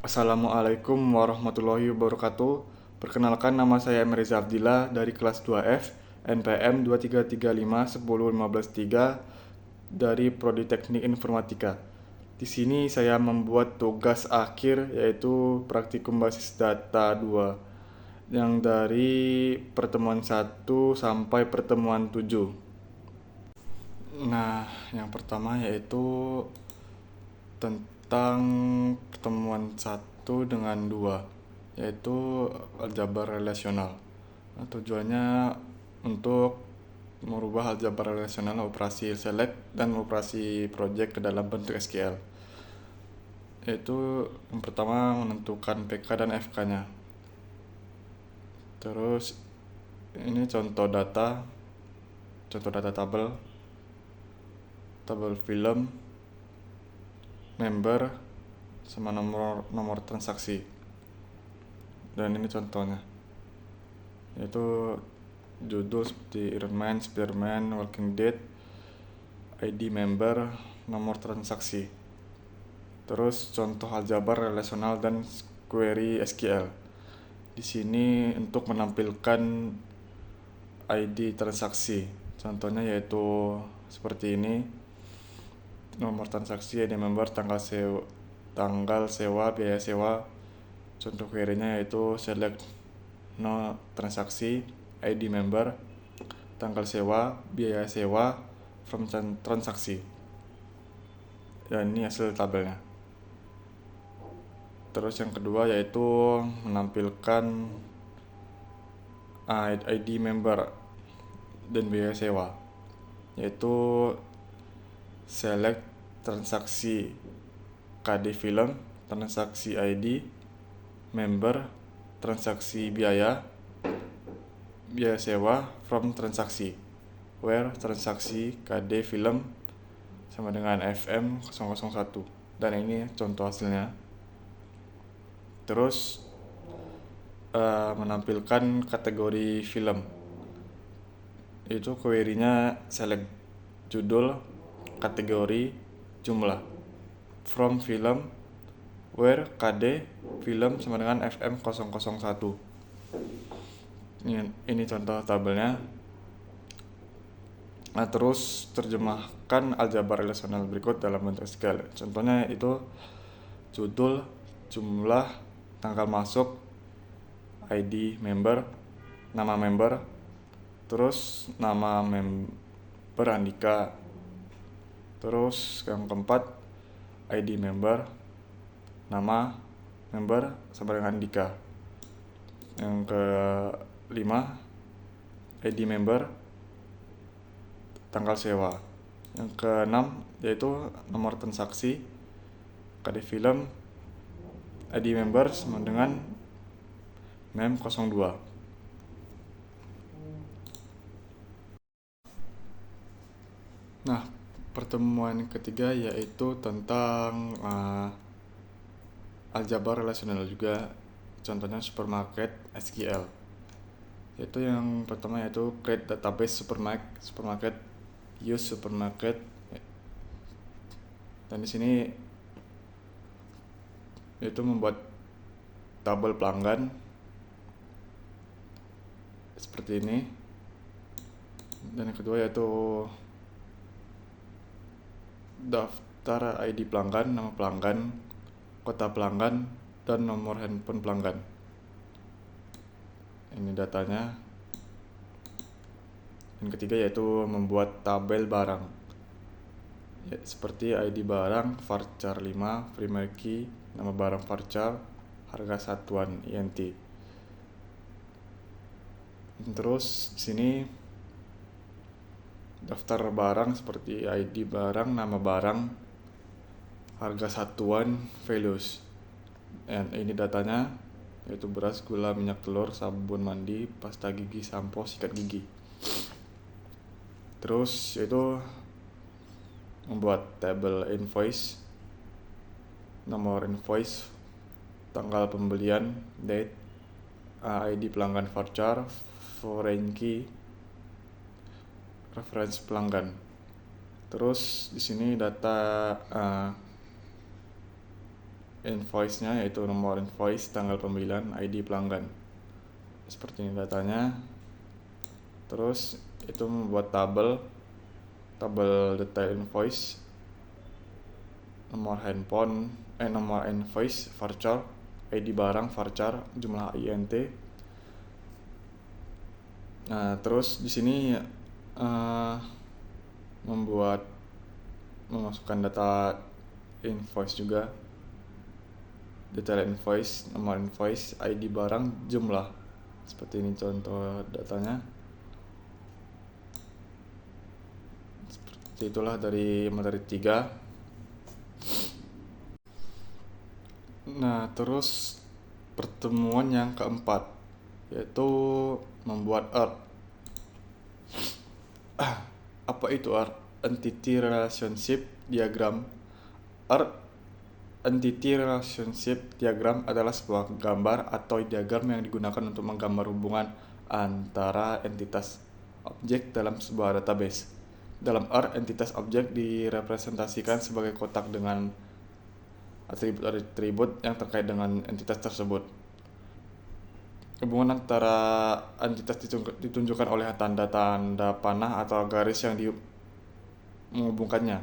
Assalamualaikum warahmatullahi wabarakatuh. Perkenalkan, nama saya Emriza Abdillah dari kelas 2F NPM 233510153 dari Prodi Teknik Informatika. Di sini saya membuat tugas akhir, yaitu praktikum basis data 2 yang dari pertemuan 1 sampai pertemuan 7. Nah, yang pertama yaitu tentang pertemuan 1 dengan 2, yaitu aljabar relasional. Nah, tujuannya untuk merubah aljabar relasional operasi select dan operasi project ke dalam bentuk SQL. Yaitu yang pertama menentukan PK dan FK-nya. Terus ini contoh data tabel film, member, sama nomor transaksi. Dan ini contohnya, yaitu judul seperti Iron Man, Spider-Man, Walking Dead, ID member, nomor transaksi. Terus contoh aljabar relasional dan query SQL. Di sini untuk menampilkan ID transaksi. Contohnya yaitu seperti ini. Nomor transaksi, ID member, tanggal sewa, biaya sewa. Contoh query-nya yaitu select no transaksi, ID member, tanggal sewa, biaya sewa, from transaksi. Dan ini hasil tabelnya. Terus yang kedua yaitu menampilkan ID member dan biaya sewa, yaitu select transaksi KD film, transaksi ID, member, transaksi biaya sewa, from transaksi, where transaksi KD film sama dengan FM 001. Dan ini contoh hasilnya. Terus menampilkan kategori film, itu query-nya select judul, kategori, jumlah, from film, where KD film sama dengan FM 001. Ini contoh tabelnya. Nah, terus terjemahkan aljabar relasional berikut dalam bentuk SQL. Contohnya itu judul, jumlah, tanggal masuk, ID member, nama member, terus nama member Andika. Terus yang keempat, ID member, nama member sama dengan Andika. Yang kelima, ID member, tanggal sewa. Yang keenam yaitu nomor transaksi, KD film, ID member sama dengan mem 02. Nah, pertemuan ketiga yaitu tentang aljabar relasional juga, contohnya supermarket SQL. Yaitu yang pertama yaitu create database supermarket, use supermarket. Dan di sini yaitu membuat tabel pelanggan seperti ini. Dan yang kedua yaitu daftar ID pelanggan, nama pelanggan, kota pelanggan, dan nomor handphone pelanggan. Ini datanya. Yang ketiga yaitu membuat tabel barang, ya, seperti ID barang, varchar 5, primary key, nama barang varchar, harga satuan INT. Terus di sini daftar barang seperti ID barang, nama barang, harga satuan, values. Dan ini datanya yaitu beras, gula, minyak telur, sabun mandi, pasta gigi, sampo, sikat gigi. Terus yaitu membuat tabel invoice, nomor invoice, tanggal pembelian, date, ID pelanggan voucher, foreign key, reference pelanggan. Terus di sini data invoice-nya, yaitu nomor invoice, tanggal pembelian, ID pelanggan. Seperti ini datanya. Terus itu membuat tabel detail invoice, nomor handphone, nomor invoice, voucher, ID barang, voucher, jumlah INT. Nah, terus di sini memasukkan data invoice juga, detail invoice, nomor invoice, ID barang, jumlah. Seperti ini contoh datanya. Seperti itulah dari materi 3. Nah, terus pertemuan yang keempat, yaitu membuat ART. Apa itu ART? Entity Relationship Diagram. ART Entity Relationship Diagram adalah sebuah gambar atau diagram yang digunakan untuk menggambar hubungan antara entitas objek dalam sebuah database. Dalam ART, entitas objek direpresentasikan sebagai kotak dengan atribut-atribut yang terkait dengan entitas tersebut. Hubungan antara entitas ditunjukkan oleh tanda-tanda panah atau garis yang menghubungkannya.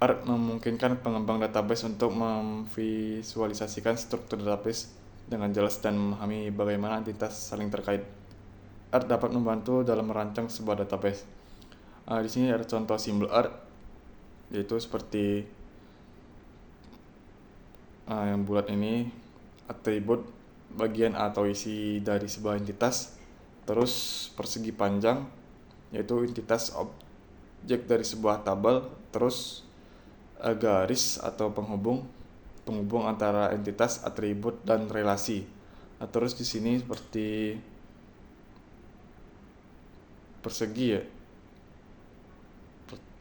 ART memungkinkan pengembang database untuk memvisualisasikan struktur database dengan jelas dan memahami bagaimana entitas saling terkait. ART dapat membantu dalam merancang sebuah database. Di sini ada contoh simbol ART, yaitu seperti yang bulat ini, atribut bagian atau isi dari sebuah entitas. Terus persegi panjang, yaitu entitas objek dari sebuah tabel. Terus garis atau penghubung antara entitas, atribut, dan relasi. Nah, terus di sini seperti persegi ya,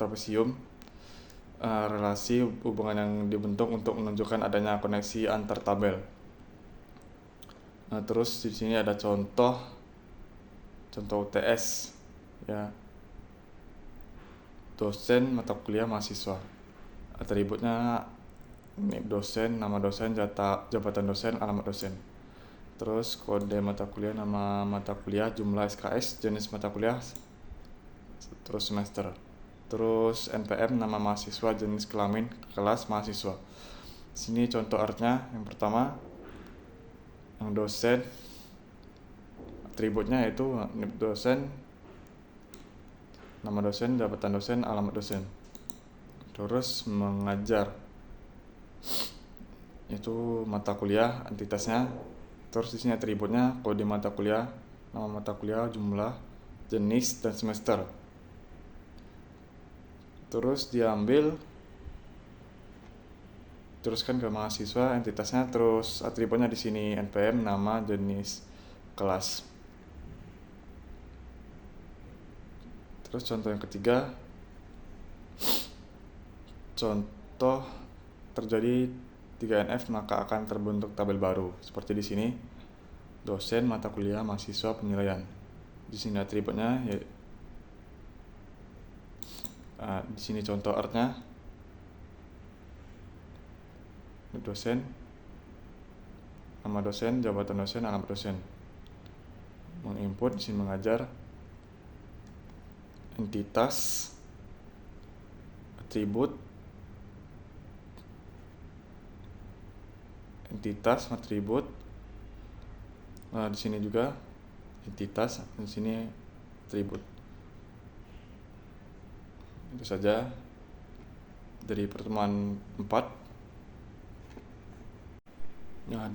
trapesium, relasi hubungan yang dibentuk untuk menunjukkan adanya koneksi antar tabel. Nah, terus di sini ada contoh UTS ya, dosen, mata kuliah, mahasiswa. Atributnya dosen, nama dosen, jabatan dosen, alamat dosen. Terus kode mata kuliah, nama mata kuliah, jumlah SKS, jenis mata kuliah, terus semester. Terus NPM, nama mahasiswa, jenis kelamin, kelas mahasiswa. Sini contoh artnya. Yang pertama, yang dosen, atributnya yaitu dosen, nama dosen, jabatan dosen, alamat dosen. Terus mengajar, itu mata kuliah, entitasnya. Terus di sini atributnya kode mata kuliah, nama mata kuliah, jumlah, jenis, dan semester. Terus diambil, teruskan ke mahasiswa, entitasnya. Terus atributnya di sini NPM, nama, jenis, kelas. Terus contoh yang ketiga, contoh terjadi 3NF maka akan terbentuk tabel baru. Seperti di sini, dosen, mata kuliah, mahasiswa, penilaian. Di sini atributnya ya, di sini contoh artnya, dosen, nama dosen, jabatan dosen, alamat dosen. Menginput, di sini mengajar, entitas, atribut, atribut. Di sini juga entitas, di sini atribut. Itu saja dari pertemuan 4. Nah,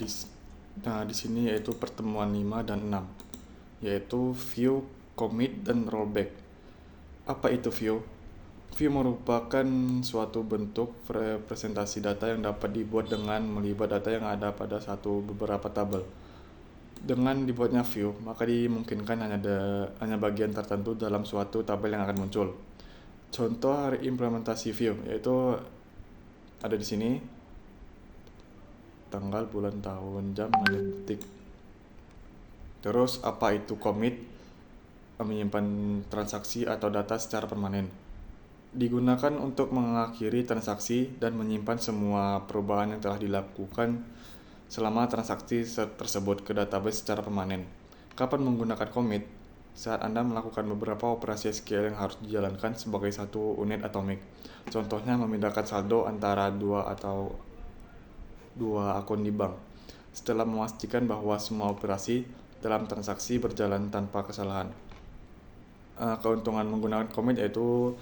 di sini yaitu pertemuan 5 dan 6, yaitu view, commit, dan rollback. Apa itu view? View merupakan suatu bentuk representasi data yang dapat dibuat dengan melibat data yang ada pada beberapa tabel. Dengan dibuatnya view, maka dimungkinkan hanya bagian tertentu dalam suatu tabel yang akan muncul. Contoh implementasi view yaitu ada di sini, tanggal, bulan, tahun, jam, menit, detik. Terus apa itu commit? Menyimpan transaksi atau data secara permanen. digunakan untuk mengakhiri transaksi dan menyimpan semua perubahan yang telah dilakukan selama transaksi tersebut ke database secara permanen. Kapan menggunakan commit? Saat Anda melakukan beberapa operasi SQL yang harus dijalankan sebagai satu unit atomik. Contohnya memindahkan saldo antara dua akun di bank. Setelah memastikan bahwa semua operasi dalam transaksi berjalan tanpa kesalahan. Keuntungan menggunakan commit yaitu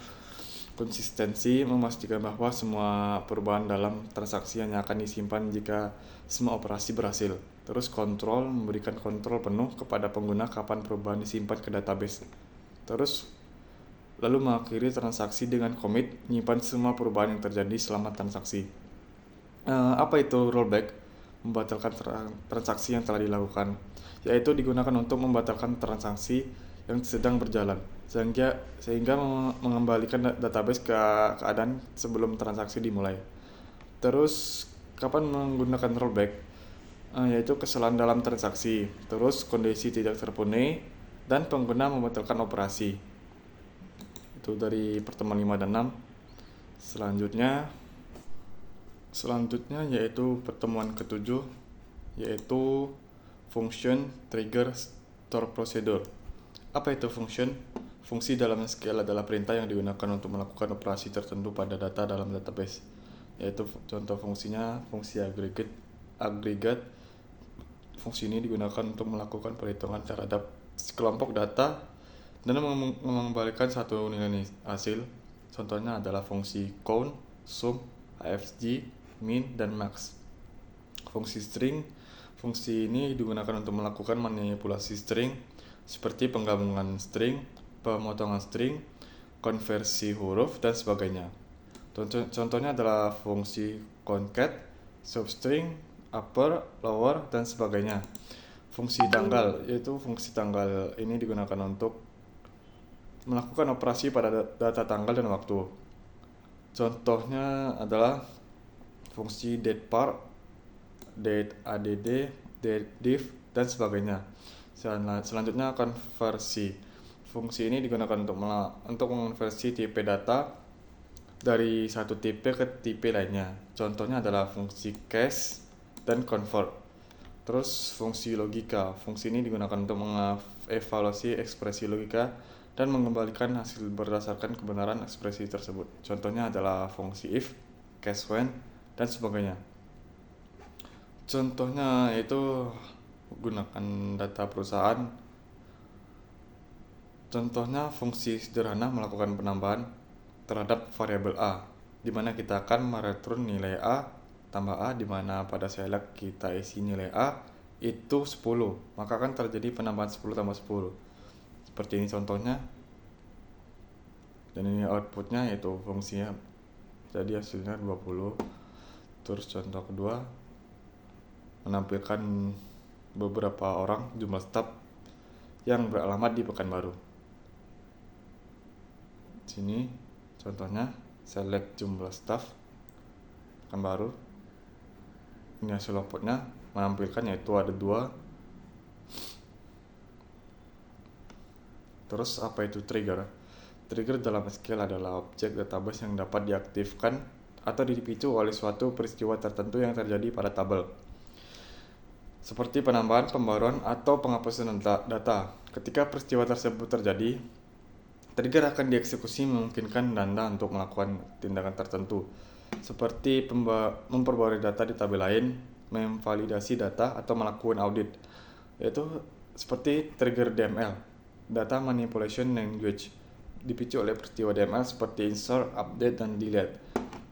konsistensi, memastikan bahwa semua perubahan dalam transaksi hanya akan disimpan jika semua operasi berhasil. Terus kontrol, memberikan kontrol penuh kepada pengguna kapan perubahan disimpan ke database. Terus lalu mengakhiri transaksi dengan commit, menyimpan semua perubahan yang terjadi selama transaksi. Apa itu rollback? Membatalkan transaksi yang telah dilakukan, yaitu digunakan untuk membatalkan transaksi yang sedang berjalan sehingga mengembalikan database ke keadaan sebelum transaksi dimulai. Terus kapan menggunakan rollback? Yaitu kesalahan dalam transaksi, terus kondisi tidak terpenuhi, dan pengguna membatalkan operasi. Itu dari pertemuan 5 dan 6. Selanjutnya yaitu pertemuan ke-7, yaitu function, trigger, store procedure. Apa itu function? Fungsi dalam SQL adalah perintah yang digunakan untuk melakukan operasi tertentu pada data dalam database. Yaitu contoh fungsinya fungsi agregat. Fungsi ini digunakan untuk melakukan perhitungan terhadap kelompok data dan mengembalikan satu nilai hasil. Contohnya adalah fungsi count, sum, afg, min, dan max. Fungsi string. Fungsi ini digunakan untuk melakukan manipulasi string seperti penggabungan string, pemotongan string, konversi huruf, dan sebagainya. Contohnya adalah fungsi concat, substring, upper, lower, dan sebagainya. Fungsi tanggal, yaitu fungsi tanggal ini digunakan untuk melakukan operasi pada data tanggal dan waktu. Contohnya adalah fungsi datepar, dateadd, datediff, dan sebagainya. Selanjutnya konversi. Fungsi ini digunakan untuk mengonversi tipe data dari satu tipe ke tipe lainnya. Contohnya adalah fungsi cache dan convert. Terus fungsi logika. Fungsi ini digunakan untuk mengevaluasi ekspresi logika dan mengembalikan hasil berdasarkan kebenaran ekspresi tersebut. Contohnya adalah fungsi if, case when, dan sebagainya. Contohnya yaitu gunakan data perusahaan. Contohnya fungsi sederhana melakukan penambahan terhadap variabel A, di mana kita akan mereturn nilai A tambah A, di mana pada select kita isi nilai A itu 10, maka akan terjadi penambahan 10 tambah 10. Seperti ini contohnya. Dan ini outputnya yaitu fungsinya, jadi hasilnya 20. Terus contoh kedua, menampilkan beberapa orang jumlah staf yang beralamat di Pekanbaru. Sini contohnya select jumlah staf Pekanbaru. Ini hasil outputnya menampilkan yaitu ada 2. Terus apa itu trigger? Trigger dalam SQL adalah objek database yang dapat diaktifkan atau dipicu oleh suatu peristiwa tertentu yang terjadi pada tabel, seperti penambahan, pembaruan, atau penghapusan data. Ketika peristiwa tersebut terjadi, trigger akan dieksekusi memungkinkan Anda untuk melakukan tindakan tertentu, seperti memperbarui data di tabel lain, memvalidasi data, atau melakukan audit, yaitu seperti trigger DML, Data Manipulation Language, dipicu oleh peristiwa DML seperti insert, update, dan delete.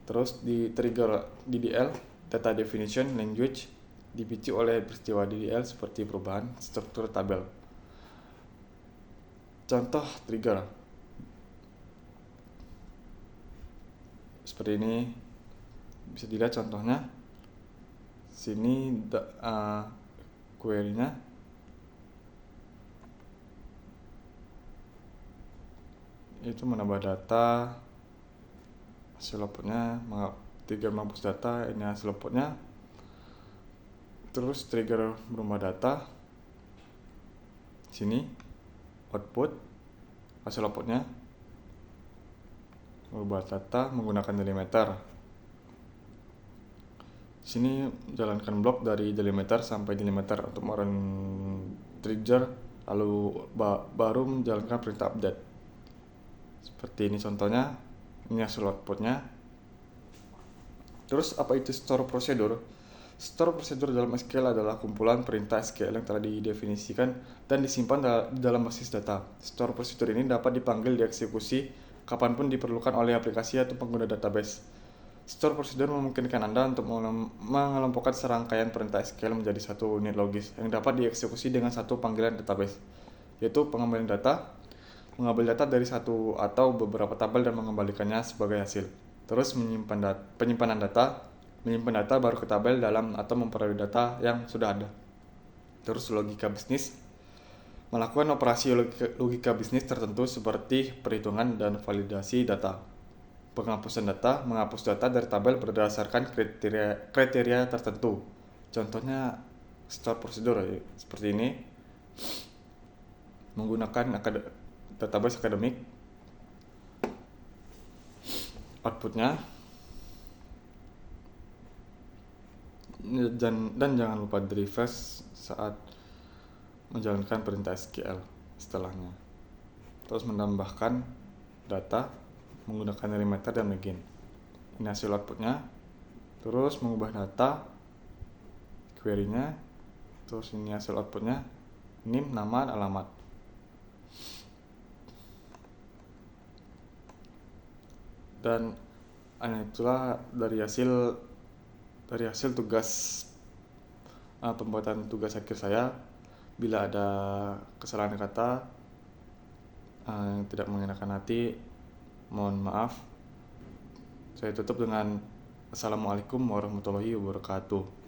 Terus di trigger DDL, Data Definition Language, dipicu oleh peristiwa DDL seperti perubahan struktur tabel. Contoh trigger seperti ini, bisa dilihat contohnya. Sini query-nya. Itu menambah data, hasil outputnya, trigger menghapus data, ini hasil outputnya. Terus trigger merubah data, sini output, hasil outputnya. merubah data menggunakan delimiter. Sini jalankan blok dari delimiter sampai delimiter untuk merun trigger, lalu baru menjalankan perintah update. Seperti ini contohnya, ini hasil outputnya. Terus apa itu store procedure? Store procedure dalam SQL adalah kumpulan perintah SQL yang telah didefinisikan dan disimpan di dalam basis data. Store procedure ini dapat dipanggil dieksekusi kapanpun diperlukan oleh aplikasi atau pengguna database. Store procedure memungkinkan Anda untuk mengelompokkan serangkaian perintah SQL menjadi satu unit logis yang dapat dieksekusi dengan satu panggilan database, yaitu pengambilan data, mengambil data dari satu atau beberapa tabel dan mengembalikannya sebagai hasil. Terus penyimpanan data, menyimpan data baru ke tabel dalam atau memperoleh data yang sudah ada. Terus logika bisnis, melakukan operasi logika bisnis tertentu seperti perhitungan dan validasi data. Penghapusan data, menghapus data dari tabel berdasarkan kriteria tertentu. Contohnya store procedure seperti ini, menggunakan database akademik. Outputnya, dan jangan lupa di refresh saat menjalankan perintah SQL setelahnya. Terus menambahkan data menggunakan delimiter dan begin. Ini hasil outputnya. Terus mengubah data, query-nya. Terus ini hasil outputnya, NIM, nama, alamat. Dan hanya itulah dari hasil tugas pembuatan tugas akhir saya. Bila ada kesalahan kata yang tidak mengenakan hati, mohon maaf. Saya tutup dengan Assalamualaikum warahmatullahi wabarakatuh.